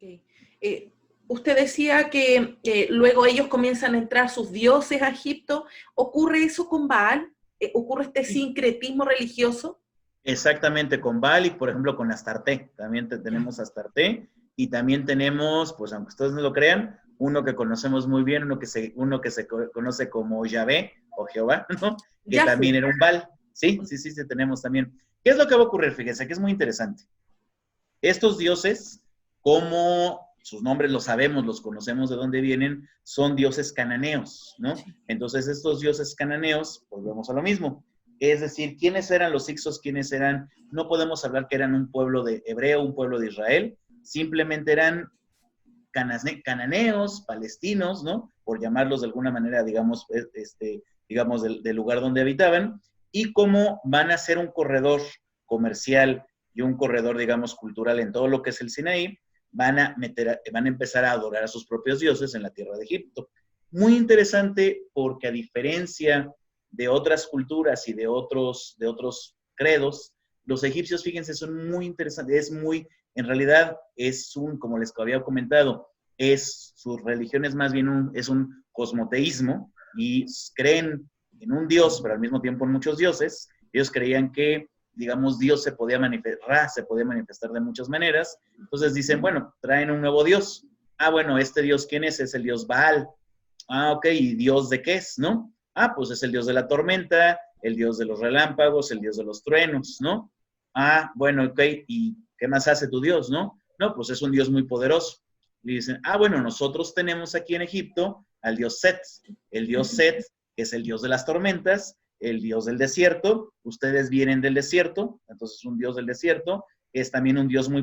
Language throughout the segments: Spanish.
Ok. Eh, Usted decía que luego ellos comienzan a entrar sus dioses a Egipto. ¿Ocurre eso con Baal? ¿Ocurre este Sí. sincretismo religioso? Exactamente, con Baal y, por ejemplo, con Astarte. También Ya, tenemos Astarte y también tenemos, pues aunque ustedes no lo crean, uno que conocemos muy bien, uno que se conoce como Yahvé o Jehová, ¿no? Que también Yahoo. era un Baal. Sí, sí, sí, sí, tenemos también. ¿Qué es lo que va a ocurrir? Fíjense que es muy interesante. Estos dioses, como sus nombres los sabemos, los conocemos de dónde vienen, son dioses cananeos, ¿no? Sí. Entonces, estos dioses cananeos, volvemos a lo mismo. Es decir, ¿quiénes eran los Ixos? ¿Quiénes eran? No podemos hablar que eran un pueblo de hebreo, un pueblo de Israel, simplemente eran cananeos, palestinos, ¿no? Por llamarlos de alguna manera, digamos, digamos del lugar donde habitaban, y cómo van a ser un corredor comercial y un corredor, digamos, cultural en todo lo que es el Sinaí, van a empezar a adorar a sus propios dioses en la tierra de Egipto. Muy interesante porque a diferencia de otras culturas y de otros credos, los egipcios, fíjense, son muy interesantes, en realidad como les había comentado, su religión es más bien es un cosmoteísmo y creen en un dios, pero al mismo tiempo en muchos dioses. Ellos creían que, digamos, Dios se podía manifestar de muchas maneras. Entonces dicen, bueno, traen un nuevo dios. Ah, bueno, este dios, ¿quién es? Es el dios Baal. Ah, ok, ¿y dios de qué es, no? Ah, pues es el dios de la tormenta, el dios de los relámpagos, el dios de los truenos, ¿no? Ah, bueno, ok, ¿y qué más hace tu dios, no? No, pues es un dios muy poderoso. Y dicen, ah, bueno, nosotros tenemos aquí en Egipto al dios Set. El dios Set, que es el dios de las tormentas, el dios del desierto. Ustedes vienen del desierto, entonces un dios del desierto, que es también un dios muy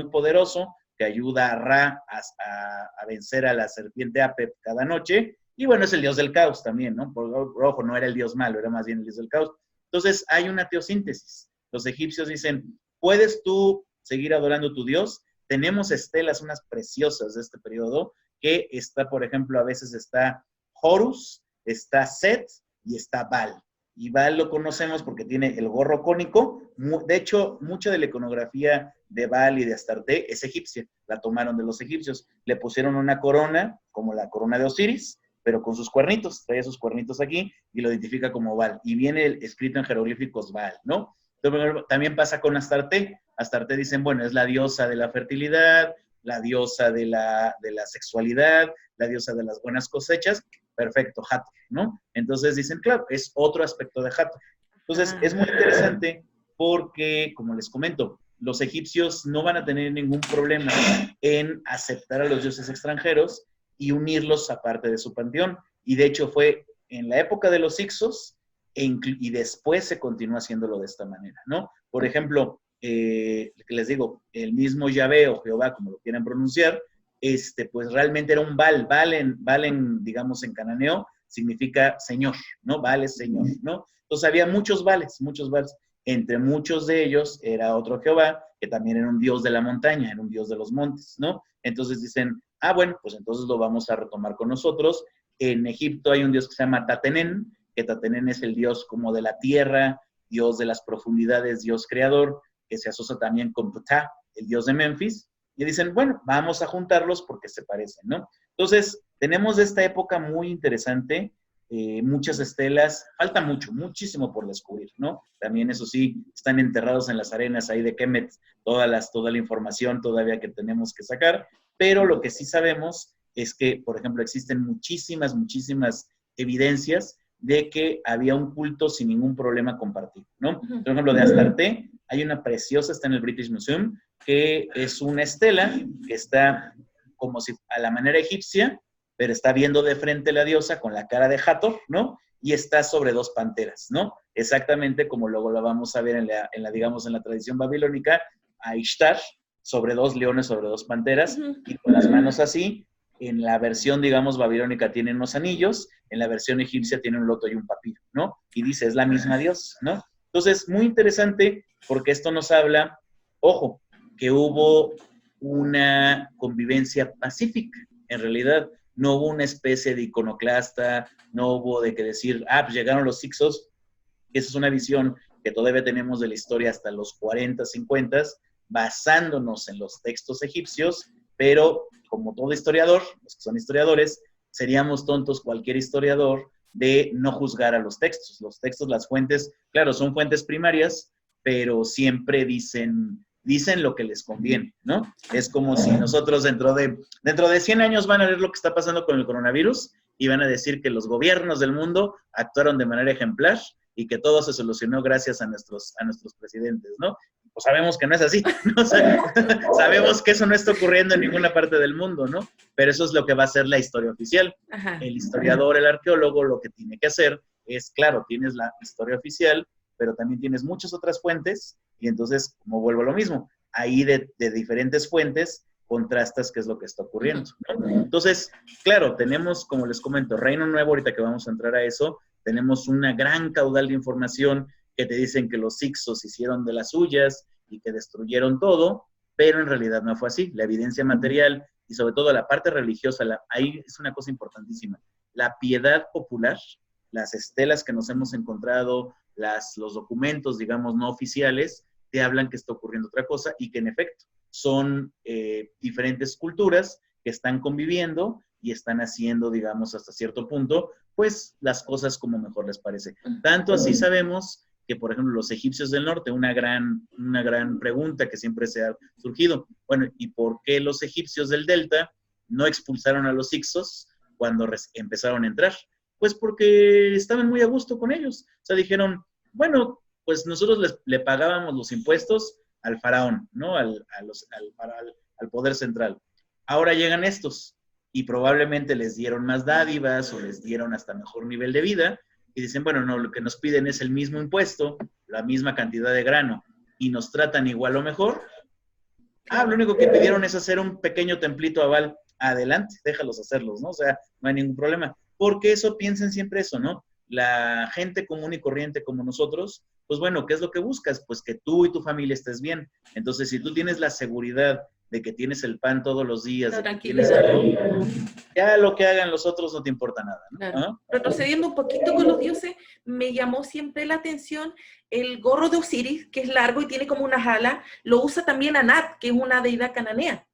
poderoso, que ayuda a Ra a vencer a la serpiente Apep cada noche. Y bueno, es el dios del caos también, ¿no? Por ojo, no era el dios malo, era más bien el dios del caos. Entonces hay una teosíntesis. Los egipcios dicen, ¿puedes tú seguir adorando a tu dios? Tenemos estelas, unas preciosas de este periodo, que está, por ejemplo, a veces está Horus, está Set y está Baal. Y Baal lo conocemos porque tiene el gorro cónico. De hecho, mucha de la iconografía de Baal y de Astarte es egipcia. La tomaron de los egipcios. Le pusieron una corona, como la corona de Osiris, pero con sus cuernitos. Trae sus cuernitos aquí y lo identifica como Baal. Y viene escrito en jeroglíficos Baal, ¿no? También pasa con Astarte. Astarte dicen, bueno, es la diosa de la fertilidad, la diosa de la sexualidad, la diosa de las buenas cosechas. Perfecto, Hathor, ¿no? Entonces dicen, claro, es otro aspecto de Hathor. Entonces Ah, es muy interesante porque, como les comento, los egipcios no van a tener ningún problema en aceptar a los dioses extranjeros y unirlos a parte de su panteón. Y de hecho fue en la época de los Ixos y después se continúa haciéndolo de esta manera, ¿no? Por ejemplo, les digo, el mismo Yahvé o Jehová, como lo quieran pronunciar, pues realmente era un Baal digamos, en cananeo, significa señor, ¿no? Baal es señor, ¿no? Entonces había muchos Baales. Entre muchos de ellos era otro Jehová, que también era un dios de la montaña, era un dios de los montes, ¿no? Entonces dicen, ah, bueno, pues entonces lo vamos a retomar con nosotros. En Egipto hay un dios que se llama Tatenén, que Tatenén es el dios como de la tierra, dios de las profundidades, dios creador, que se asocia también con Ptah, el dios de Memphis, y dicen, bueno, vamos a juntarlos porque se parecen, ¿no? Entonces, tenemos esta época muy interesante, muchas estelas, falta muchísimo por descubrir, ¿no? También, eso sí, están enterrados en las arenas ahí de Kemet toda la información todavía que tenemos que sacar, pero lo que sí sabemos es que, por ejemplo, existen muchísimas evidencias de que había un culto sin ningún problema compartido, ¿no? ujú. Por ejemplo, de Astarte, hay una preciosa, está en el British Museum, que es una estela que está como si a la manera egipcia, pero está viendo de frente la diosa con la cara de Hathor, ¿no? Y está sobre dos panteras, ¿no? Exactamente como luego la vamos a ver digamos, en la tradición babilónica, a Ishtar, sobre dos leones, sobre dos panteras, Ujú. y con las manos así. En la versión, digamos, babilónica tienen unos anillos, en la versión egipcia tiene un loto y un papiro, ¿no? Y dice, es la misma diosa, ¿no? Entonces, muy interesante porque esto nos habla, ojo, que hubo una convivencia pacífica. En realidad, no hubo una especie de iconoclasta, no hubo de que decir, ah, pues llegaron los Ixos. Esa es una visión que todavía tenemos de la historia hasta los 40, 50, basándonos en los textos egipcios, pero como todo historiador, los que son historiadores, seríamos tontos cualquier historiador de no juzgar a los textos. Los textos, las fuentes, claro, son fuentes primarias, pero siempre dicen lo que les conviene, ¿no? Es como si nosotros dentro de 100 años van a ver lo que está pasando con el coronavirus y van a decir que los gobiernos del mundo actuaron de manera ejemplar y que todo se solucionó gracias a nuestros presidentes, ¿no? Pues sabemos que no es así, ¿no? O sea, sabemos que eso no está ocurriendo en ninguna parte del mundo, ¿no? Pero eso es lo que va a ser la historia oficial. Ajá. El historiador, el arqueólogo, lo que tiene que hacer es, claro, tienes la historia oficial, pero también tienes muchas otras fuentes, y entonces, como vuelvo a lo mismo, ahí de diferentes fuentes contrastas qué es lo que está ocurriendo, ¿no? Entonces, claro, tenemos, como les comento, Reino Nuevo, ahorita que vamos a entrar a eso, tenemos una gran caudal de información que te dicen que los hicsos hicieron de las suyas y que destruyeron todo, pero en realidad no fue así. La evidencia material y sobre todo la parte religiosa, ahí es una cosa importantísima. La piedad popular, las estelas que nos hemos encontrado, los documentos, digamos, no oficiales, te hablan que está ocurriendo otra cosa y que en efecto son diferentes culturas que están conviviendo y están haciendo, digamos, hasta cierto punto, pues las cosas como mejor les parece. Tanto así sabemos que, por ejemplo, los egipcios del norte, una gran pregunta que siempre se ha surgido, bueno, ¿y por qué los egipcios del delta no expulsaron a los hicsos cuando empezaron a entrar? Pues porque estaban muy a gusto con ellos. O sea, dijeron, bueno, pues nosotros le pagábamos los impuestos al faraón, ¿no? Al poder central. Ahora llegan estos y probablemente les dieron más dádivas o les dieron hasta mejor nivel de vida y dicen, bueno, no, lo que nos piden es el mismo impuesto, la misma cantidad de grano y nos tratan igual o mejor. Lo único que pidieron es hacer un pequeño templito a Baal. Adelante, déjalos hacerlos, ¿no? O sea, no hay ningún problema. Porque eso, piensen siempre eso, ¿no? La gente común y corriente como nosotros, pues bueno, ¿qué es lo que buscas? Pues que tú y tu familia estés bien. Entonces, si tú tienes la seguridad de que tienes el pan todos los días, de que tienes todo, ya lo que hagan los otros no te importa nada, ¿no? Claro. ¿Ah? Retrocediendo un poquito con los dioses, me llamó siempre la atención el gorro de Osiris, que es largo y tiene como unas alas, lo usa también Anat, que es una deidad cananea.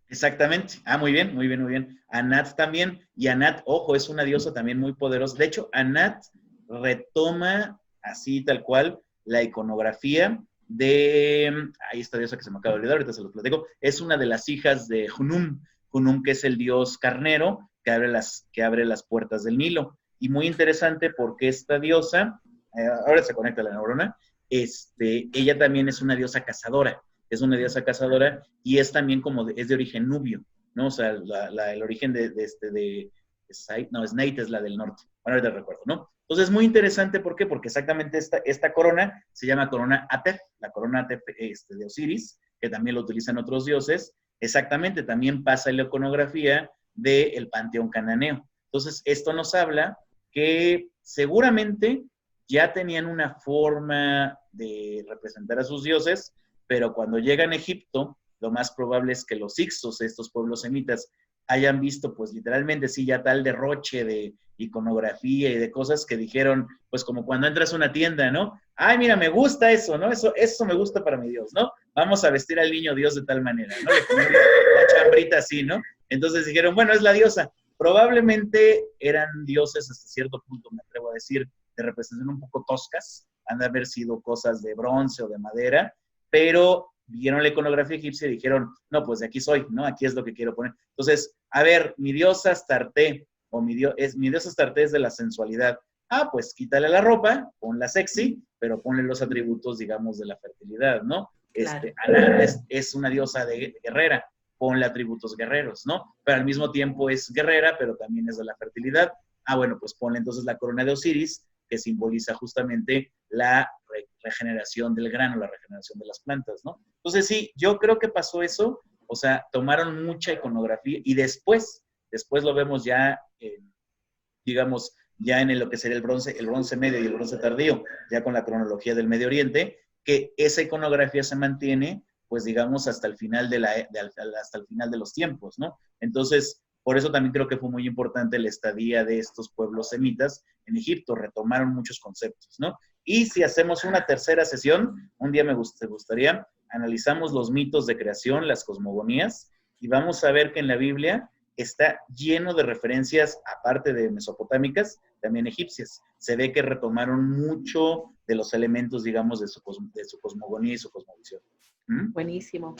Exactamente. Muy bien, muy bien, muy bien. Anat también, y Anat, ojo, es una diosa también muy poderosa. De hecho, Anat retoma así tal cual la iconografía ahí esta diosa que se me acaba de olvidar, ahorita se los platico, es una de las hijas de Hunum, que es el dios carnero que abre las puertas del Nilo. Y muy interesante porque esta diosa, ahora se conecta la neurona, ella también es una diosa cazadora. Es una diosa cazadora y es también es de origen nubio, ¿no? O sea, el origen Snaith es la del norte. Bueno, ahorita recuerdo, ¿no? Entonces es muy interesante, ¿por qué? Porque exactamente esta corona se llama corona Atef, la corona Atef de Osiris, que también lo utilizan otros dioses, exactamente, también pasa en la iconografía del panteón cananeo. Entonces, esto nos habla que seguramente ya tenían una forma de representar a sus dioses, pero cuando llegan a Egipto, lo más probable es que los hicsos, estos pueblos semitas, hayan visto, pues literalmente, sí, ya tal derroche de iconografía y de cosas que dijeron, pues como cuando entras a una tienda, ¿no? Ay, mira, me gusta eso, ¿no? Eso me gusta para mi Dios, ¿no? Vamos a vestir al niño Dios de tal manera, ¿no? Le ponen la chambrita así, ¿no? Entonces dijeron, bueno, es la diosa. Probablemente eran dioses hasta cierto punto, me atrevo a decir, de representación un poco toscas, han de haber sido cosas de bronce o de madera, pero vieron la iconografía egipcia y dijeron, no, pues de aquí soy, ¿no? Aquí es lo que quiero poner. Entonces, a ver, mi diosa Astarte, mi diosa Astarte es de la sensualidad. Pues quítale la ropa, ponla sexy, pero ponle los atributos, digamos, de la fertilidad, ¿no? Claro. Ana es una diosa guerrera, ponle atributos guerreros, ¿no? Pero al mismo tiempo es guerrera, pero también es de la fertilidad. Bueno, pues ponle entonces la corona de Osiris, que simboliza justamente la regeneración del grano, la regeneración de las plantas, ¿no? Entonces sí, yo creo que pasó eso, o sea, tomaron mucha iconografía y después lo vemos ya, digamos, ya en lo que sería el bronce medio y el bronce tardío, ya con la cronología del Medio Oriente, que esa iconografía se mantiene, pues digamos, hasta el final hasta el final de los tiempos, ¿no? Entonces, por eso también creo que fue muy importante la estadía de estos pueblos semitas en Egipto, retomaron muchos conceptos, ¿no? Y si hacemos una tercera sesión, un día me gustaría, analizamos los mitos de creación, las cosmogonías, Y vamos a ver que en la Biblia está lleno de referencias, aparte de mesopotámicas, también egipcias. Se ve que retomaron mucho de los elementos, digamos, de su cosmogonía y su cosmovisión. Buenísimo.